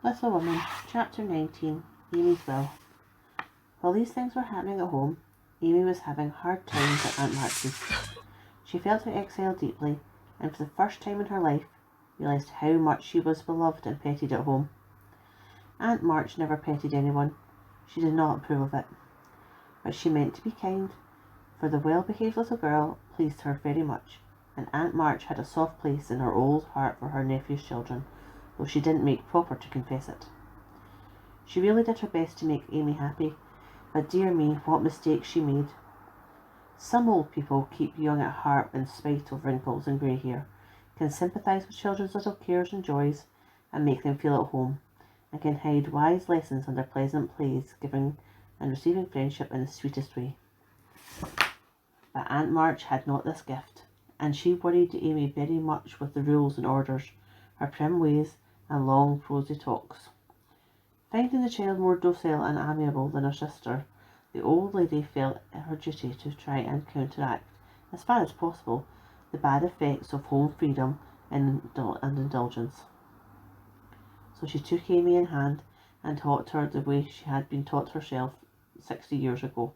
Little Woman, Chapter 19, Amy's Will. While these things were happening at home, Amy was having hard times at Aunt March's. She felt her exile deeply, and for the first time in her life realised how much she was beloved and petted at home. Aunt March never petted anyone. She did not approve of it. But she meant to be kind, for the well-behaved little girl pleased her very much, and Aunt March had a soft place in her old heart for her nephew's children, though she didn't make proper to confess it. She really did her best to make Amy happy, but dear me, what mistakes she made. Some old people keep young at heart in spite of wrinkles and grey hair, can sympathise with children's little cares and joys, and make them feel at home, and can hide wise lessons under pleasant plays, giving and receiving friendship in the sweetest way. But Aunt March had not this gift, and she worried Amy very much with the rules and orders, her prim ways, and long prosy talks. Finding the child more docile and amiable than her sister, the old lady felt it her duty to try and counteract, as far as possible, the bad effects of home freedom and indulgence. So she took Amy in hand and taught her the way she had been taught herself 60 years ago,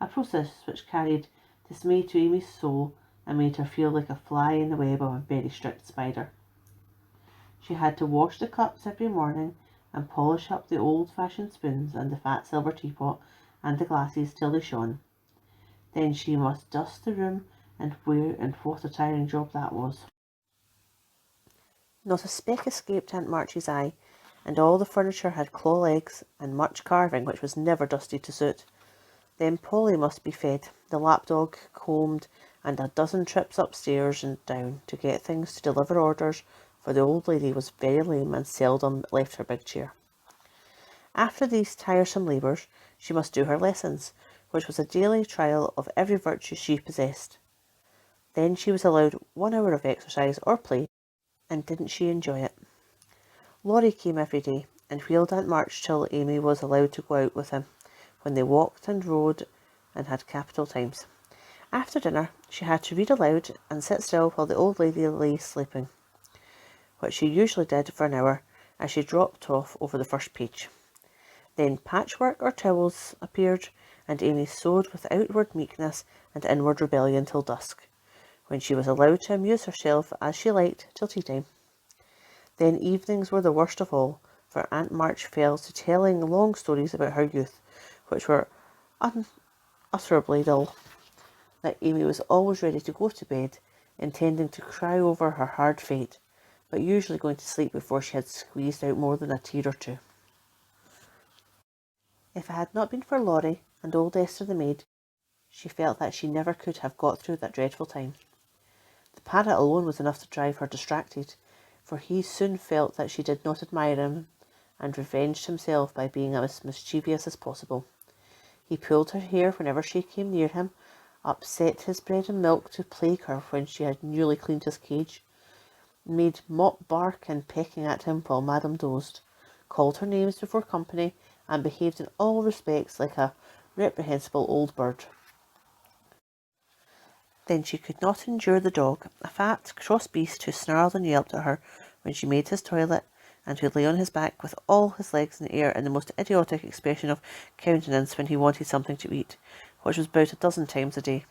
a process which carried dismay to Amy's soul and made her feel like a fly in the web of a very strict spider. She had to wash the cups every morning and polish up the old-fashioned spoons and the fat silver teapot and the glasses till they shone. Then she must dust the room, and what a tiring job that was. Not a speck escaped Aunt March's eye, and all the furniture had claw legs and much carving which was never dusted to suit. Then Polly must be fed, the lapdog combed, and a dozen trips upstairs and down to get things to deliver orders, for the old lady was very lame and seldom left her big chair. After these tiresome labours, she must do her lessons, which was a daily trial of every virtue she possessed. Then she was allowed 1 hour of exercise or play, and didn't she enjoy it? Laurie came every day, and wheeled Aunt March till Amy was allowed to go out with him, when they walked and rode and had capital times. After dinner, she had to read aloud and sit still while the old lady lay sleeping, which she usually did for an hour as she dropped off over the first page. Then patchwork or towels appeared, and Amy sewed with outward meekness and inward rebellion till dusk, when she was allowed to amuse herself as she liked till tea time. Then evenings were the worst of all, for Aunt March fell to telling long stories about her youth, which were unutterably dull, that Amy was always ready to go to bed, intending to cry over her hard fate, but usually going to sleep before she had squeezed out more than a tear or two. If it had not been for Laurie and old Esther the maid, she felt that she never could have got through that dreadful time. The parrot alone was enough to drive her distracted, for he soon felt that she did not admire him, and revenged himself by being as mischievous as possible. He pulled her hair whenever she came near him, upset his bread and milk to plague her when she had newly cleaned his cage, made Mop bark and pecking at him while Madame dozed, called her names before company, and behaved in all respects like a reprehensible old bird. Then she could not endure the dog, a fat, cross beast who snarled and yelped at her when she made his toilet, and who lay on his back with all his legs in the air in the most idiotic expression of countenance when he wanted something to eat, which was about 12 times a day.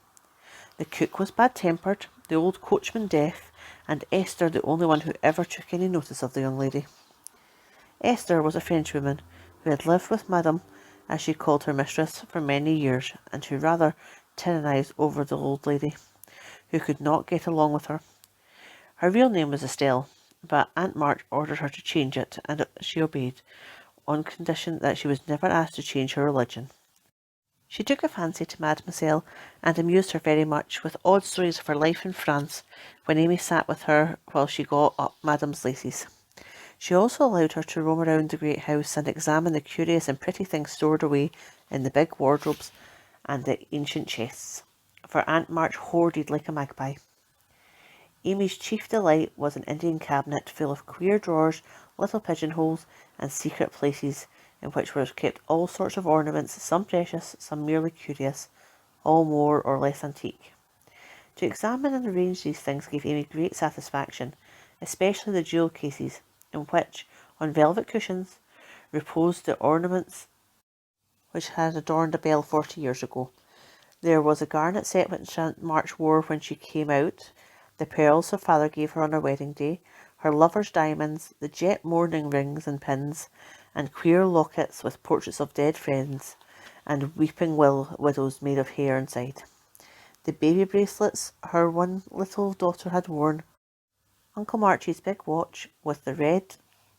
The cook was bad-tempered, the old coachman deaf, and Esther the only one who ever took any notice of the young lady. Esther was a Frenchwoman who had lived with Madame, as she called her mistress, for many years, and who rather tyrannised over the old lady, who could not get along with her. Her real name was Estelle, but Aunt March ordered her to change it, and she obeyed, on condition that she was never asked to change her religion. She took a fancy to Mademoiselle, and amused her very much with odd stories of her life in France, when Amy sat with her while she got up Madame's laces. She also allowed her to roam around the great house and examine the curious and pretty things stored away in the big wardrobes and the ancient chests, for Aunt March hoarded like a magpie. Amy's chief delight was an Indian cabinet full of queer drawers, little pigeonholes, and secret places, in which were kept all sorts of ornaments, some precious, some merely curious, all more or less antique. To examine and arrange these things gave Amy great satisfaction, especially the jewel cases, in which, On velvet cushions reposed the ornaments which had adorned a belle 40 years ago. There was a garnet set which Aunt March wore when she came out, the pearls her father gave her on her wedding day, her lover's diamonds, the jet mourning rings and pins, and queer lockets with portraits of dead friends, and weeping widows made of hair inside. The baby bracelets her one little daughter had worn, Uncle Marchie's big watch with the red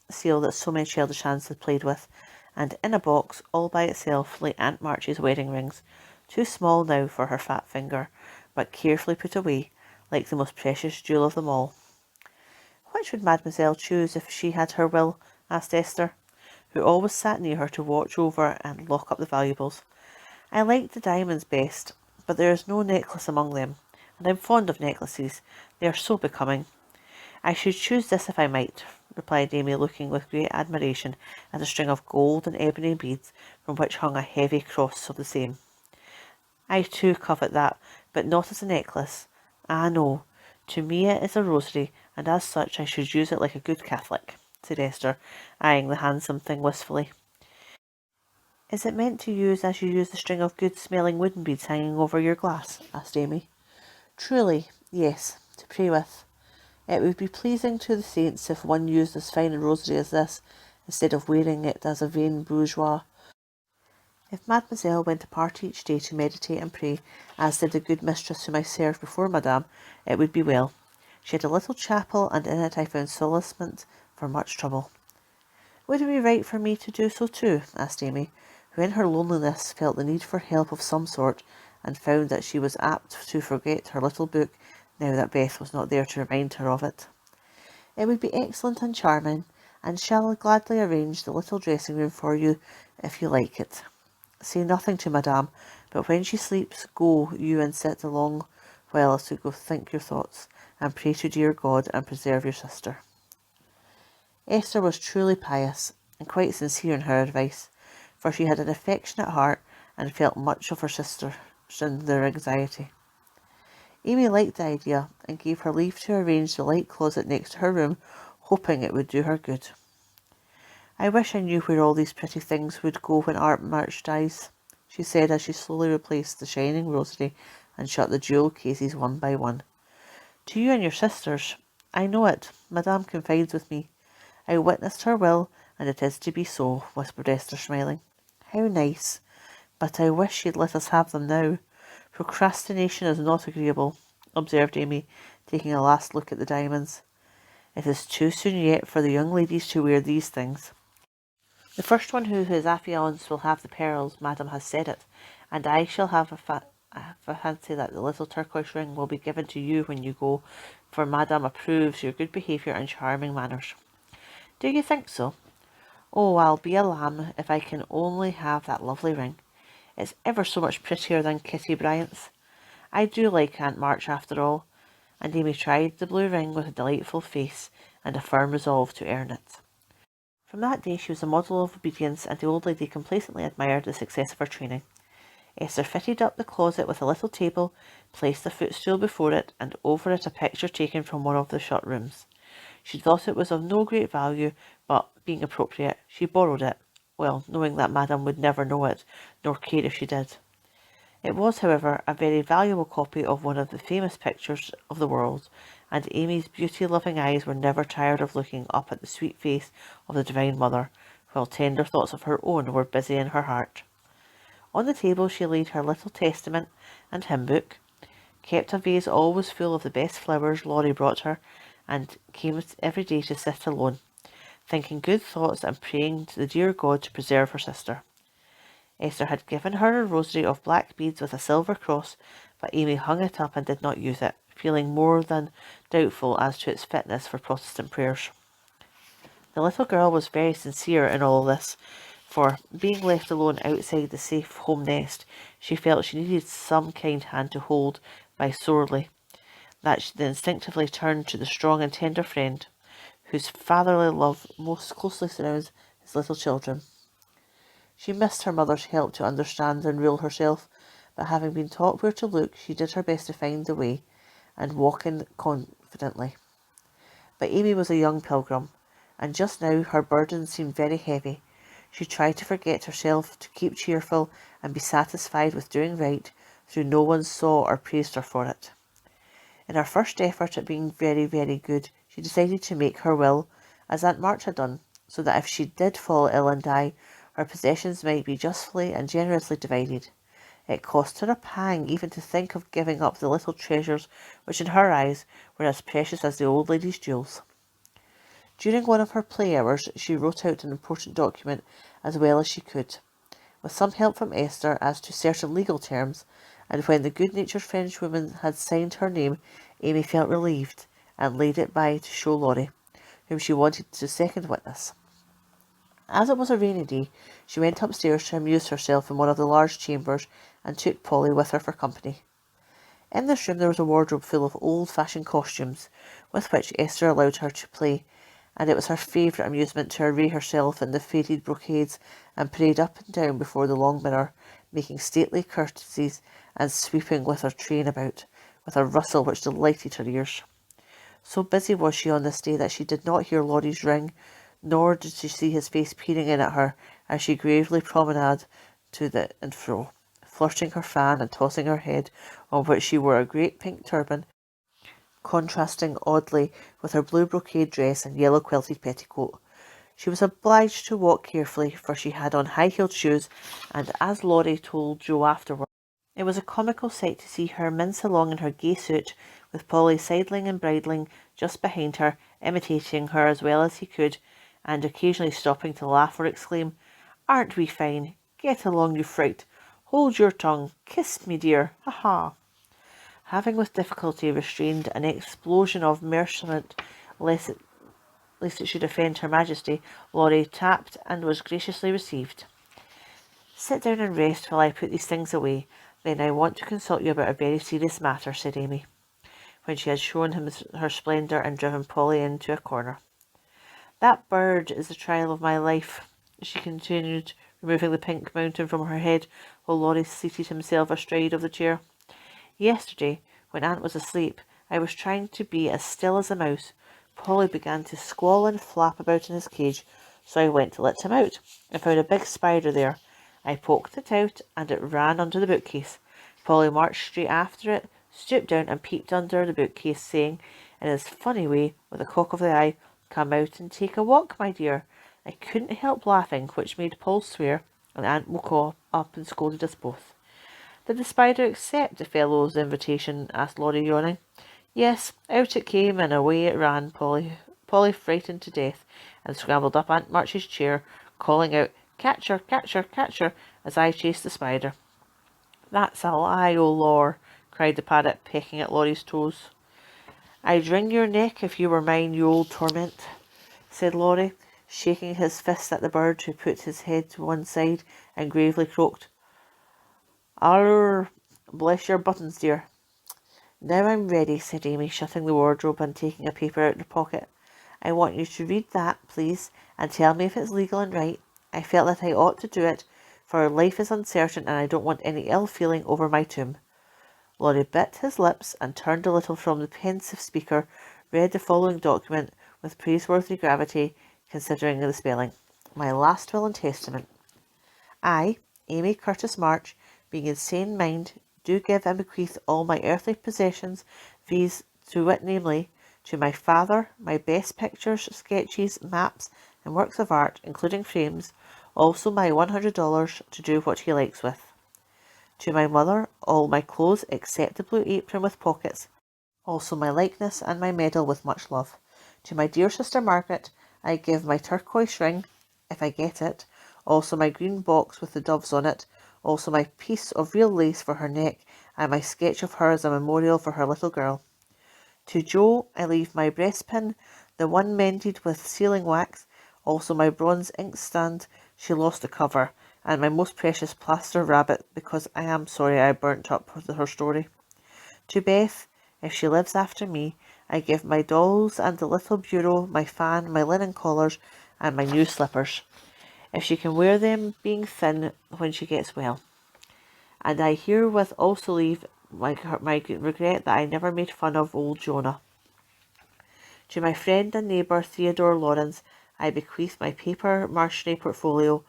seal that so many childish hands had played with, and in a box all by itself lay Aunt Marchie's wedding rings, too small now for her fat finger, but carefully put away, like the most precious jewel of them all. "Which would Mademoiselle choose if she had her will?" asked Esther, who always sat near her to watch over and lock up the valuables. "I like the diamonds best, but there is no necklace among them, and I'm fond of necklaces. They are so becoming." "I should choose this if I might," replied Amy, looking with great admiration at a string of gold and ebony beads from which hung a heavy cross of the same. "I too covet that, but not as a necklace. Ah, no. To me it is a rosary, and as such I should use it like a good Catholic," said Esther, eyeing the handsome thing wistfully. "Is it meant to use as you use the string of good-smelling wooden beads hanging over your glass?" asked Amy. "Truly, yes, to pray with. It would be pleasing to the saints if one used as fine a rosary as this, instead of wearing it as a vain bourgeois. If Mademoiselle went apart each day to meditate and pray, as did the good mistress whom I served before Madame, it would be well. She had a little chapel, and in it I found solacement for much trouble." "Would it be right for me to do so too?" asked Amy, who in her loneliness felt the need for help of some sort, and found that she was apt to forget her little book now that Beth was not there to remind her of it. "It would be excellent and charming, and shall gladly arrange the little dressing room for you if you like it. Say nothing to Madame, but when she sleeps, go you and sit a long while to go think your thoughts, and pray to dear God and preserve your sister." Esther was truly pious, and quite sincere in her advice, for she had an affectionate heart, and felt much of her sisters in their anxiety. Amy liked the idea, and gave her leave to arrange the light closet next to her room, hoping it would do her good. "I wish I knew where all these pretty things would go when Aunt March dies," she said as she slowly replaced the shining rosary and shut the jewel cases one by one. "To you and your sisters. I know it. Madame confides with me. I witnessed her will, and it is to be so," whispered Esther, smiling. "How nice. But I wish she'd let us have them now. Procrastination is not agreeable," observed Amy, taking a last look at the diamonds. "It is too soon yet for the young ladies to wear these things. The first one who is affianced will have the pearls, Madame has said it, and I shall have a fancy that the little turquoise ring will be given to you when you go, for Madame approves your good behaviour and charming manners." "Do you think so? Oh, I'll be a lamb if I can only have that lovely ring. It's ever so much prettier than Kitty Bryant's. I do like Aunt March after all," and Amy tried the blue ring with a delightful face and a firm resolve to earn it. From that day she was a model of obedience, and the old lady complacently admired the success of her training. Esther fitted up the closet with a little table, placed a footstool before it, and over it a picture taken from one of the shut rooms. She thought it was of no great value, but, being appropriate, she borrowed it, well, knowing that Madame would never know it, nor care if she did. It was, however, a very valuable copy of one of the famous pictures of the world, and Amy's beauty-loving eyes were never tired of looking up at the sweet face of the Divine Mother, while tender thoughts of her own were busy in her heart. On the table she laid her little testament and hymn book, kept a vase always full of the best flowers Laurie brought her, and came every day to sit alone, thinking good thoughts and praying to the dear God to preserve her sister. Esther had given her a rosary of black beads with a silver cross, but Amy hung it up and did not use it, feeling more than doubtful as to its fitness for Protestant prayers. The little girl was very sincere in all this, for, being left alone outside the safe home nest, she felt she needed some kind hand to hold by sorely, that she instinctively turned to the strong and tender friend, whose fatherly love most closely surrounds his little children. She missed her mother's help to understand and rule herself, but having been taught where to look, she did her best to find the way, and walk in confidently. But Amy was a young pilgrim, and just now her burden seemed very heavy. She tried to forget herself, to keep cheerful, and be satisfied with doing right, though no one saw or praised her for it. In her first effort at being very, very good, she decided to make her will, as Aunt March had done, so that if she did fall ill and die, her possessions might be justly and generously divided. It cost her a pang even to think of giving up the little treasures which in her eyes were as precious as the old lady's jewels. During one of her play hours, she wrote out an important document as well as she could, with some help from Esther as to certain legal terms, and when the good-natured Frenchwoman had signed her name, Amy felt relieved, and laid it by to show Laurie, whom she wanted to second witness. As it was a rainy day, she went upstairs to amuse herself in one of the large chambers, and took Polly with her for company. In this room there was a wardrobe full of old-fashioned costumes, with which Esther allowed her to play, and it was her favourite amusement to array herself in the faded brocades and parade up and down before the long mirror, making stately courtesies and sweeping with her train about, with a rustle which delighted her ears. So busy was she on this day that she did not hear Laurie's ring, nor did she see his face peering in at her as she gravely promenaded to and fro, flirting her fan and tossing her head, on which she wore a great pink turban, contrasting oddly with her blue brocade dress and yellow quilted petticoat. She was obliged to walk carefully, for she had on high-heeled shoes, and as Laurie told Jo afterward, it was a comical sight to see her mince along in her gay suit, with Polly sidling and bridling just behind her, imitating her as well as he could, and occasionally stopping to laugh or exclaim, "Aren't we fine? Get along, you fright! Hold your tongue! Kiss me, dear! Ha-ha!" Having with difficulty restrained an explosion of merriment lest it should offend Her Majesty, Laurie tapped and was graciously received. "Sit down and rest while I put these things away. Then I want to consult you about a very serious matter," said Amy, when she had shown him her splendour and driven Polly into a corner. "That bird is the trial of my life," she continued, removing the pink mountain from her head, while Laurie seated himself astride of the chair. "Yesterday, when Aunt was asleep, I was trying to be as still as a mouse. Polly began to squall and flap about in his cage, so I went to let him out, and found a big spider there. I poked it out, and it ran under the bookcase. Polly marched straight after it, stooped down and peeped under the bookcase, saying, in his funny way, with a cock of the eye, 'Come out and take a walk, my dear.' I couldn't help laughing, which made Paul swear, and Aunt woke up and scolded us both." "Did the spider accept the fellow's invitation?" asked Laurie, yawning. "Yes, out it came, and away it ran, Polly frightened to death, and scrambled up Aunt March's chair, calling out, 'Catch her, catch her, catch her,' as I chased the spider." "That's a lie, oh lor!" cried the parrot, pecking at Laurie's toes. "I'd wring your neck if you were mine, you old torment," said Laurie, shaking his fist at the bird, who put his head to one side and gravely croaked, "Arr, bless your buttons, dear." "Now I'm ready," said Amy, shutting the wardrobe and taking a paper out of her pocket. "I want you to read that, please, and tell me if it's legal and right. I felt that I ought to do it, for life is uncertain, and I don't want any ill feeling over my tomb." Laurie bit his lips and turned a little from the pensive speaker, read the following document with praiseworthy gravity, considering the spelling. "My last will and testament. I, Amy Curtis March, being in sane mind, do give and bequeath all my earthly possessions, viz. to wit, namely, to my father, my best pictures, sketches, maps, and works of art, including frames, also my $100 to do what he likes with. To my mother, all my clothes except the blue apron with pockets, also my likeness and my medal with much love. To my dear sister Margaret, I give my turquoise ring, if I get it, also my green box with the doves on it, also my piece of real lace for her neck, and my sketch of her as a memorial for her little girl. To Jo, I leave my breastpin, the one mended with sealing wax, also my bronze inkstand, she lost the cover, and my most precious plaster rabbit, because I am sorry I burnt up her story. To Beth, if she lives after me, I give my dolls and the little bureau, my fan, my linen collars, and my new slippers, if she can wear them, being thin, when she gets well. And I herewith also leave my regret that I never made fun of old Jonah. To my friend and neighbour Theodore Lawrence, I bequeath my paper mache portfolio,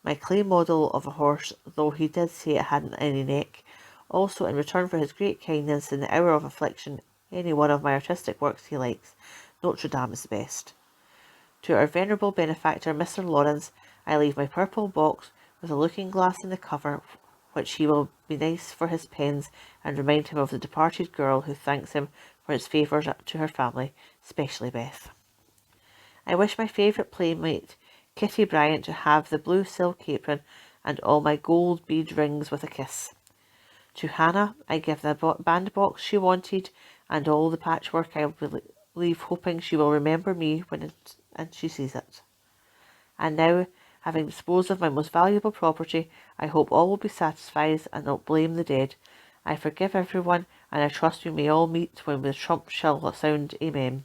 my clay model of a horse, though he did say it hadn't any neck. Also, in return for his great kindness in the hour of affliction, any one of my artistic works he likes. Notre Dame is the best. To our venerable benefactor, Mr. Lawrence, I leave my purple box with a looking-glass in the cover, which he will be nice for his pens and remind him of the departed girl who thanks him for his favours to her family, especially Beth. I wish my favourite playmate, Kitty Bryant, to have the blue silk apron and all my gold bead rings with a kiss. To Hannah, I give the bandbox she wanted and all the patchwork. I will leave hoping she will remember me when she sees it. And now, having disposed of my most valuable property, I hope all will be satisfied and not blame the dead. I forgive everyone, and I trust we may all meet when the trump shall sound Amen.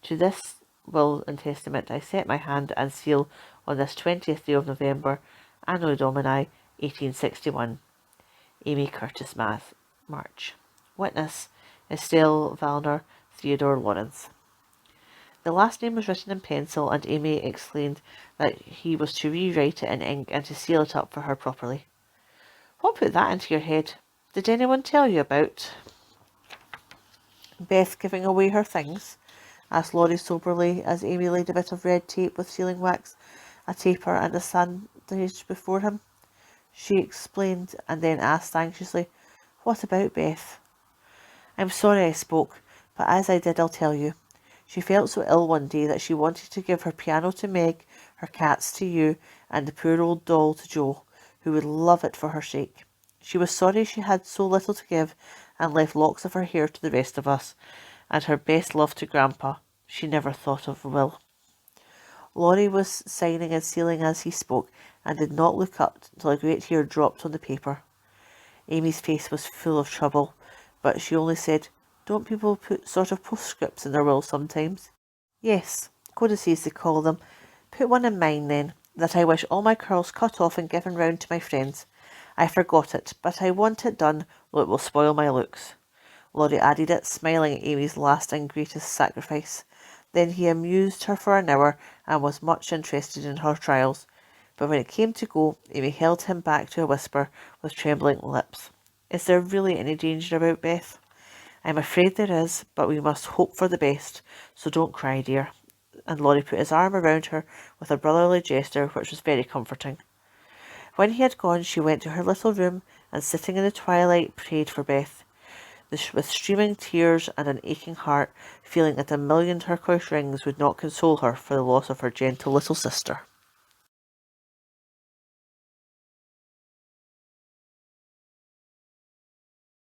To this will and testament I set my hand and seal on this 20th day of November, Anno Domini 1861. Amy Curtis March. Witness, Estelle Valner, Theodore Lawrence. The last name was written in pencil, and Amy explained that he was to rewrite it in ink and to seal it up for her properly. What put that into your head? Did anyone tell you about Beth giving away her things? Asked Laurie soberly, as Amy laid a bit of red tape with sealing wax, a taper and a sandwich before him. She explained, and then asked anxiously, "What about Beth?" "I'm sorry I spoke, but as I did I'll tell you. She felt so ill one day that she wanted to give her piano to Meg, her cats to you, and the poor old doll to Joe, who would love it for her sake. She was sorry she had so little to give, and left locks of her hair to the rest of us, and her best love to Grandpa. She never thought of Will." Laurie was signing and sealing as he spoke, and did not look up till a great tear dropped on the paper. Amy's face was full of trouble, but she only said, "Don't people put sort of postscripts in their will sometimes?" "Yes, codices they call them. Put one in mine then, that I wish all my curls cut off and given round to my friends. I forgot it, but I want it done, though it will spoil my looks." Laurie added it, smiling at Amy's last and greatest sacrifice. Then he amused her for an hour and was much interested in her trials. But when it came to go, Amy held him back to a whisper with trembling lips. "Is there really any danger about Beth?" "I'm afraid there is, but we must hope for the best, so don't cry, dear." And Laurie put his arm around her with a brotherly gesture which was very comforting. When he had gone, she went to her little room and, sitting in the twilight, prayed for Beth, with streaming tears and an aching heart, feeling that a million turquoise rings would not console her for the loss of her gentle little sister.